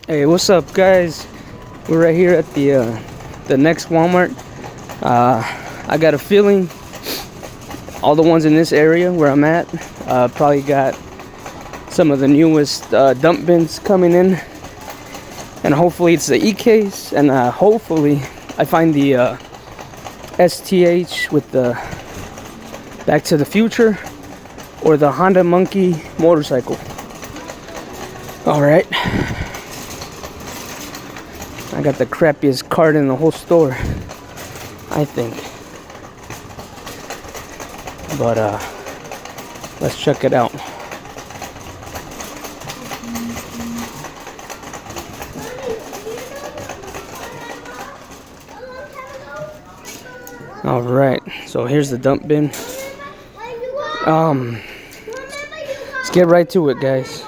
Hey, what's up, guys? We're right here at the next Walmart. I got a feeling all the ones in this area where I'm at probably got some of the newest dump bins coming in, and hopefully it's the e-case, and hopefully I find the STH with the Back to the Future or the Honda Monkey motorcycle. All right. I got the crappiest cart in the whole store, I think. But let's check it out. All right, so here's the dump bin. Let's get right to it, guys.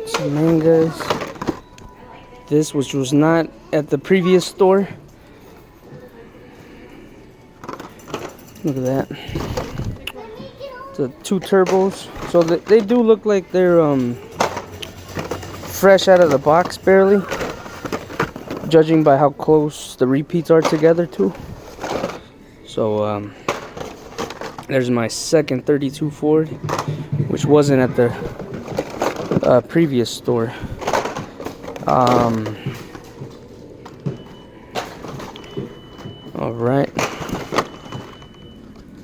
So, man, guys, this, which was not at the previous store. Look at that. The two turbos. So they do look like they're fresh out of the box, barely, judging by how close the repeats are together too. So there's my second 32 Ford, which wasn't at the previous store. All right,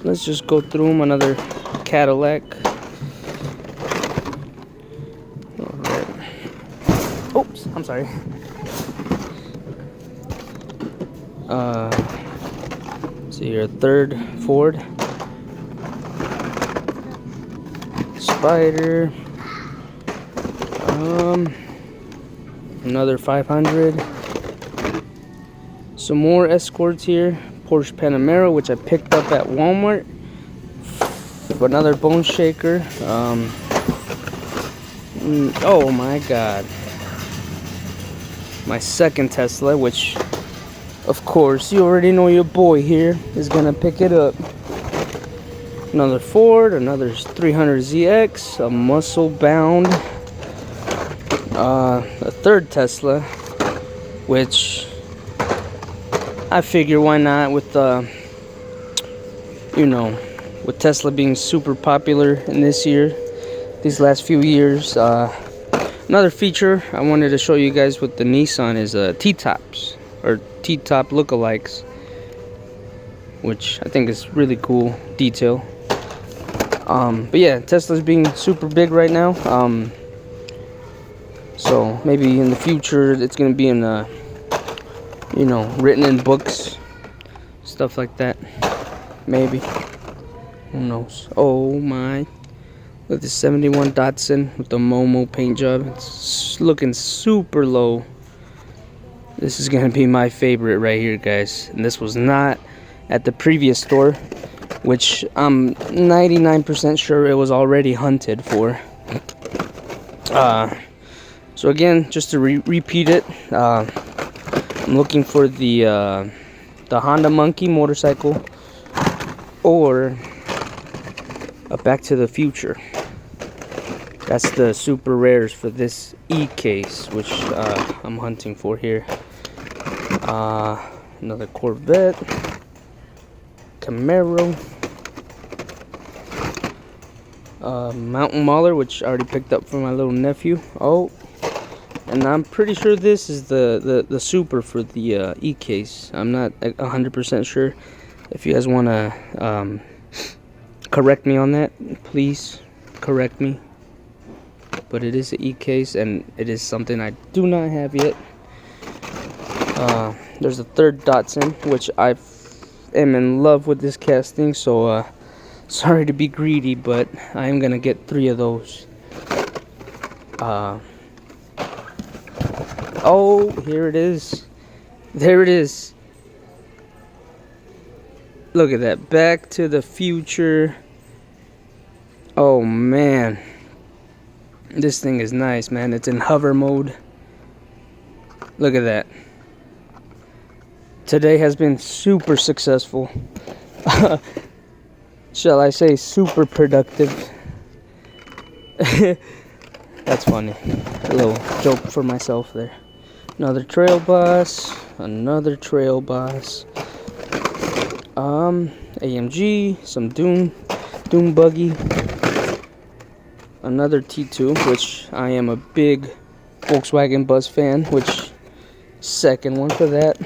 let's just go through them. Another Cadillac. All right. Oops, I'm sorry. See here, third Ford. Spider. Another 500. Some more Escorts here. Porsche Panamera, which I picked up at Walmart. Another bone shaker. Oh my god. My second Tesla, which, of course, you already know your boy here is gonna pick it up. Another Ford, another 300ZX, a muscle bound. A third Tesla, which I figure why not, with with Tesla being super popular in these last few years. Another feature I wanted to show you guys with the Nissan is T-tops, or T-top lookalikes, which I think is really cool detail. But yeah, Tesla's being super big right now. So maybe in the future it's gonna be in written in books, stuff like that. Maybe. Who knows? Oh my. Look at the 71 Datsun with the Momo paint job. It's looking super low. This is gonna be my favorite right here, guys. And this was not at the previous store, which I'm 99% sure it was already hunted for. So again, just to repeat it, I'm looking for the Honda Monkey motorcycle or a Back to the Future. That's the super rares for this e-case, which I'm hunting for here. Another Corvette, Camaro, Mountain Mauler, which I already picked up for my little nephew. Oh, and I'm pretty sure this is the super for the e-case. I'm not 100% sure. If you guys want to correct me on that, please correct me. But it is an e-case, and it is something I do not have yet. There's a third Datsun, which I am in love with this casting, so sorry to be greedy, but I am gonna get 3 of those. Oh, here it is. There it is. Look at that. Back to the Future. Oh man, this thing is nice, man. It's in hover mode. Look at that. Today has been super successful. Shall I say super productive. That's funny. A little joke for myself there. Another trail bus. Another trail bus. AMG. Some Doom buggy. Another T2, which I am a big Volkswagen bus fan, which second one for that.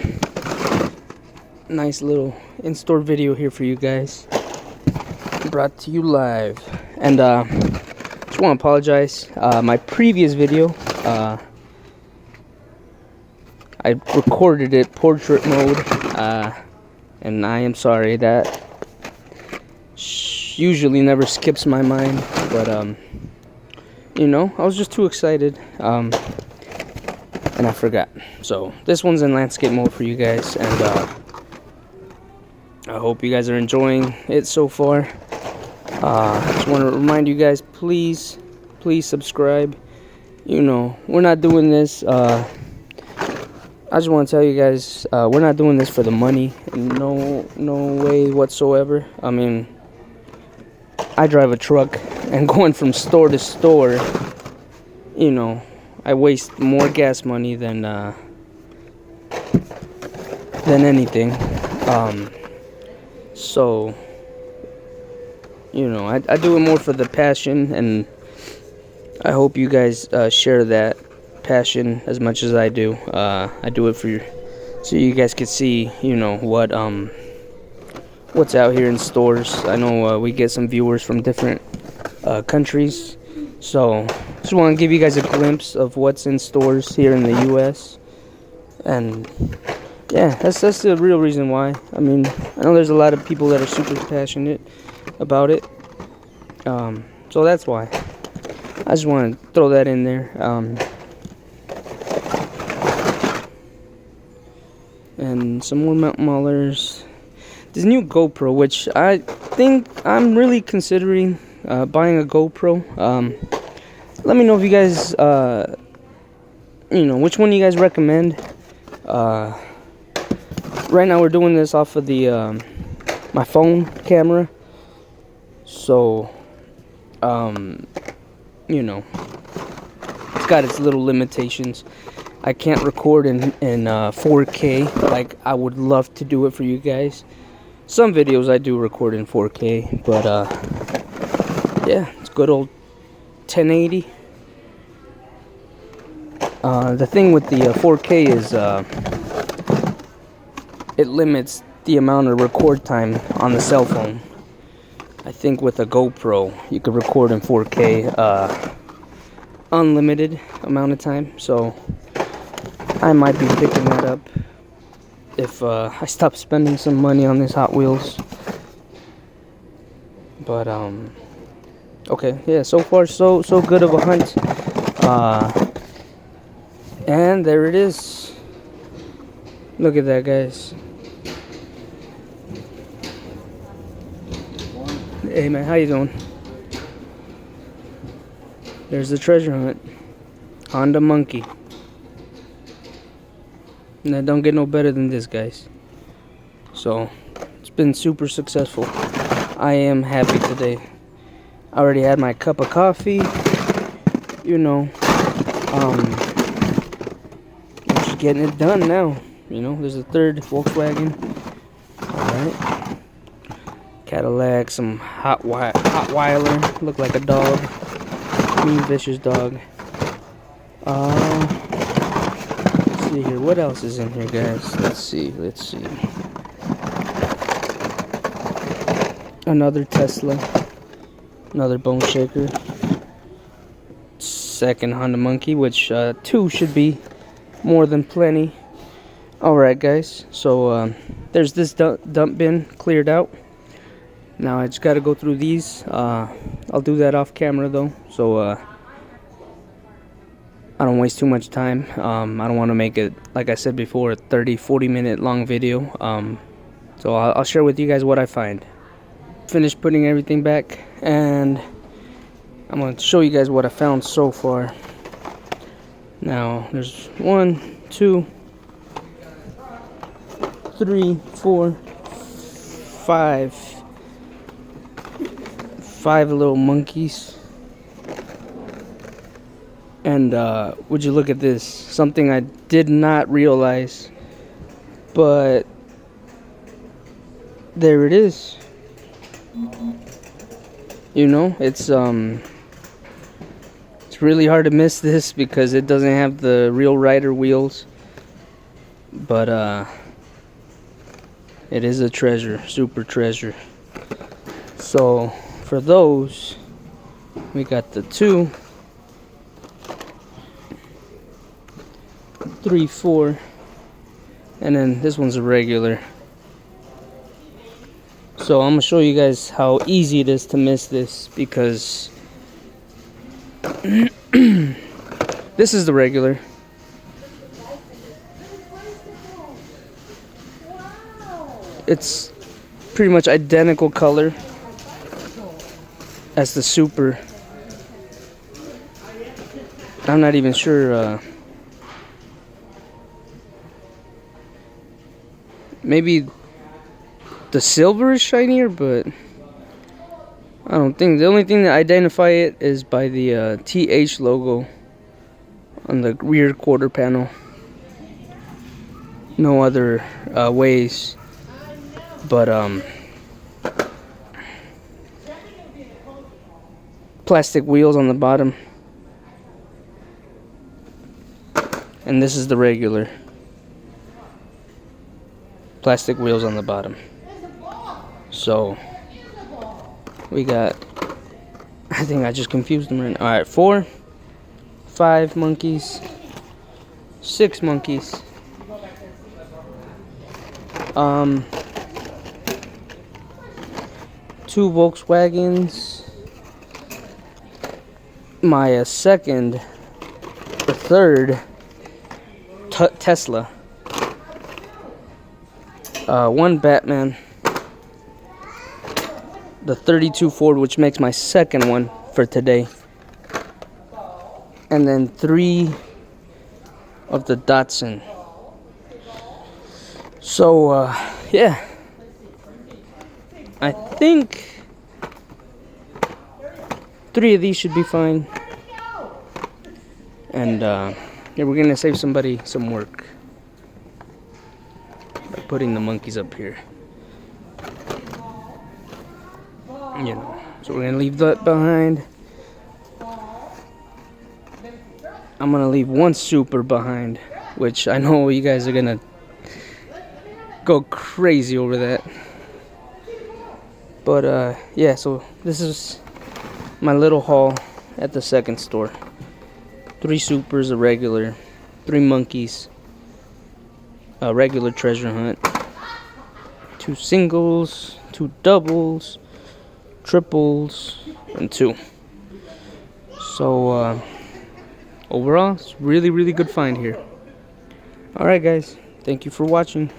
Nice little in-store video here for you guys, brought to you live. And just want to apologize, my previous video, I recorded it portrait mode, and I am sorry, that usually never skips my mind, but you know, I was just too excited, and I forgot. So this one's in landscape mode for you guys, and I hope you guys are enjoying it so far. Just want to remind you guys, please subscribe. You know, we're not doing this, I just want to tell you guys, we're not doing this for the money, no way whatsoever. I mean, I drive a truck, and going from store to store, you know, I waste more gas money than anything. So, you know, I do it more for the passion, and I hope you guys share that passion as much as I do. I do it for you, so you guys can see, you know, what's out here in stores. I know we get some viewers from different countries, so just want to give you guys a glimpse of what's in stores here in the U.S. And yeah, that's the real reason why. I mean, I know there's a lot of people that are super passionate about it, so that's why. I just want to throw that in there. And some more Mount Mullers. This new GoPro, which I think I'm really considering buying a GoPro. Let me know if you guys, you know, which one you guys recommend. Right now we're doing this off of the my phone camera, so you know, it's got its little limitations. I can't record in 4K like I would love to do it for you guys. Some videos I do record in 4K, but yeah, it's good old 1080. The thing with the 4K is it limits the amount of record time on the cell phone. I think with a GoPro you could record in 4K unlimited amount of time, so I might be picking that up if I stop spending some money on these Hot Wheels. But okay, yeah, so far so good of a hunt. And there it is. Look at that, guys. Hey man, how you doing? There's the treasure hunt. Honda Monkey. Now don't get no better than this, guys. So it's been super successful. I am happy today. I already had my cup of coffee. You know, I'm just getting it done now. You know, there's a third Volkswagen. Alright. Cadillac, some hot Weiler. Look like a dog. Mean vicious dog. Let's see here. What else is in here, guys? Let's see. Another Tesla. Another bone shaker. Second Honda Monkey, which 2 should be more than plenty. Alright, guys. So there's this dump bin cleared out. Now I just got to go through these. I'll do that off camera though, so I don't waste too much time. I don't want to make it, like I said before, a 30-40 minute long video. So I'll share with you guys what I find. Finished putting everything back, and I'm going to show you guys what I found so far. Now there's 1, 2, 3, 4, 5 little monkeys. And would you look at this? Something I did not realize, but there it is. You know, it's really hard to miss this because it doesn't have the real rider wheels, but it is a treasure, super treasure. So for those, we got the 2, 3, 4, and then this one's a regular. So I'm gonna show you guys how easy it is to miss this, because this is the regular. It's pretty much identical color as the super. I'm not even sure, maybe the silver is shinier, but I don't think. The only thing that identify it is by the TH logo on the rear quarter panel. No other ways. But plastic wheels on the bottom, and this is the regular. Plastic wheels on the bottom. So we got, I think I just confused them right now. Alright, 4, 5 monkeys, 6 monkeys, 2 Volkswagens, my second or third Tesla, 1 Batman, the '32 Ford, which makes my second one for today, and then 3 of the Datsun. So yeah, I think 3 of these should be fine. And yeah, we're gonna save somebody some work by putting the monkeys up here. You know, so we're gonna leave that behind. I'm gonna leave 1 super behind, which I know you guys are gonna go crazy over that. But yeah, so this is my little haul at the second store. 3 supers, a regular, 3 monkeys, a regular treasure hunt, 2 singles, 2 doubles, triples, and 2. So overall, it's really good find here. Alright guys, thank you for watching.